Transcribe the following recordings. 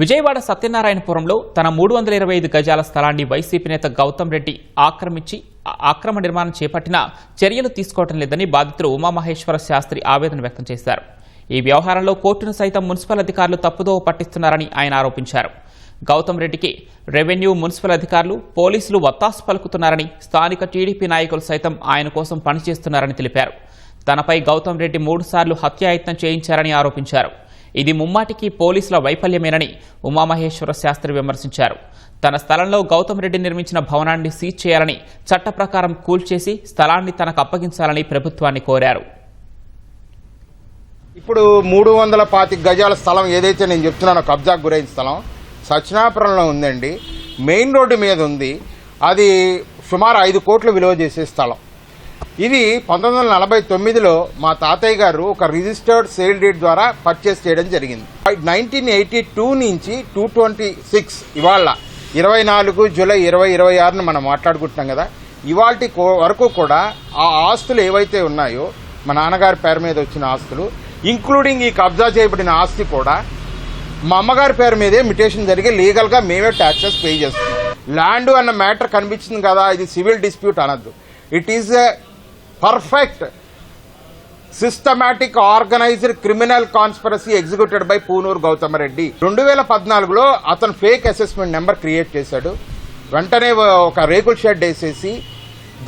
విజయవాడ సత్యనారాయణపురంలో తన 325 గజాల స్థలాన్ని వైసీపీ నేత గౌతమ్ రెడ్డి ఆక్రమించి అక్రమ నిర్మాణం చేపట్టిన చర్యలు తీసుకోవడం లేదని బాధితులు ఉమామహేశ్వర శాస్త్రి ఆవేదన వ్యక్తం చేశారు. ఈ వ్యవహారంలో కోర్టును సైతం మున్సిపల్ అధికారులు తప్పుదోవ పట్టిస్తున్నారని ఆయన ఆరోపించారు. గౌతమ్ రెడ్డికి రెవెన్యూ, మున్సిపల్ అధికారులు, పోలీసులు వత్తాసు పలుకుతున్నారని, స్థానిక టీడీపీ నాయకులు సైతం ఆయన కోసం పనిచేస్తున్నారని తెలిపారు. తనపై గౌతమ్ రెడ్డి 3 సార్లు హత్యాయత్నం చేయించారని ఆరోపించారు. ఇది ముమ్మాటికి పోలీసుల వైఫల్యమేనని ఉమామహేశ్వర శాస్త్రి విమర్శించారు. తన స్థలంలో గౌతమ్ రెడ్డి నిర్మించిన భవనాన్ని సీజ్ చేయాలని, చట్ట ప్రకారం కూల్చేసి స్థలాన్ని తనకు అప్పగించాలని ప్రభుత్వాన్ని కోరారు. ఇప్పుడు 325 గజాల స్థలం ఏదైతే నేను చెప్తున్నానో కబ్జాకు గురైన స్థలం సత్యనాపురంలో ఉందండి. మెయిన్ రోడ్డు మీద ఉంది. అది సుమారు 5 కోట్లు విలువ చేసే స్థలం. ఇది 1949లో మా తాతయ్య గారు ఒక రిజిస్టర్డ్ సేల్ డీడ్ ద్వారా పర్చేస్ చేయడం జరిగింది. 1982 నుంచి 226 ఇవాళ 24 జూలై 2026 మనం మాట్లాడుకుంటున్నాం కదా. ఇవాళ వరకు కూడా ఆ ఆస్తులు ఏవైతే ఉన్నాయో మా నాన్నగారి పేరు మీద వచ్చిన ఆస్తులు, ఇంక్లూడింగ్ ఈ కబ్జా చేయబడిన ఆస్తి కూడా మా అమ్మగారి పేరు మీదే మిటేషన్ జరిగి లీగల్గా మేమే ట్యాక్సెస్ పే చేస్తున్నాం. ల్యాండ్ అన్న మ్యాటర్ కనిపించింది కదా, ఇది సివిల్ డిస్ప్యూట్ అనద్దు. It is a perfect systematic organised criminal conspiracy executed by Punuru Gautam Reddy. 2014లో అతను ఫేక్ అసెస్మెంట్ నెంబర్ క్రియేట్ చేశాడు. వెంటనే ఒక రేకుల షెడ్ వేసేసి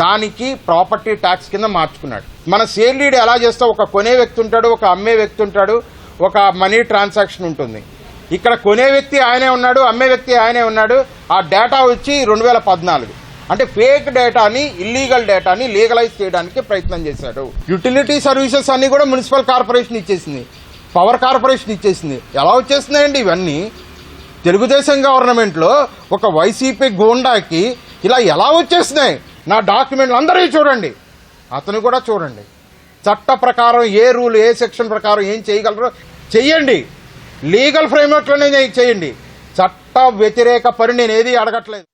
దానికి ప్రాపర్టీ ట్యాక్స్ కింద మార్చుకున్నాడు. మన సేల్ డీడ్ ఎలా చేస్తే ఒక కొనే వ్యక్తి ఉంటాడు, ఒక అమ్మే వ్యక్తి ఉంటాడు, ఒక మనీ ట్రాన్సాక్షన్ ఉంటుంది. ఇక్కడ కొనే వ్యక్తి ఆయనే ఉన్నాడు, అమ్మే వ్యక్తి ఆయనే ఉన్నాడు. ఆ డేటా వచ్చి 2014. అంటే ఫేక్ డేటాని, ఇల్లీగల్ డేటాని లీగలైజ్ చేయడానికి ప్రయత్నం చేశాడు. యూటిలిటీ సర్వీసెస్ అన్ని కూడా మున్సిపల్ కార్పొరేషన్ ఇచ్చేసింది, పవర్ కార్పొరేషన్ ఇచ్చేసింది. ఎలా వచ్చేస్తున్నాయండి ఇవన్నీ? తెలుగుదేశం గవర్నమెంట్లో ఒక వైసీపీ గూండాకి ఇలా ఎలా వచ్చేస్తున్నాయి? నా డాక్యుమెంట్లు అందరూ చూడండి, అతను కూడా చూడండి. చట్ట ప్రకారం ఏ రూల్, ఏ సెక్షన్ ప్రకారం ఏం చేయగలరో చెయ్యండి. లీగల్ ఫ్రేమ్వర్క్లోనే చేయండి. చట్ట వ్యతిరేక పని నేను ఏది అడగట్లేదు.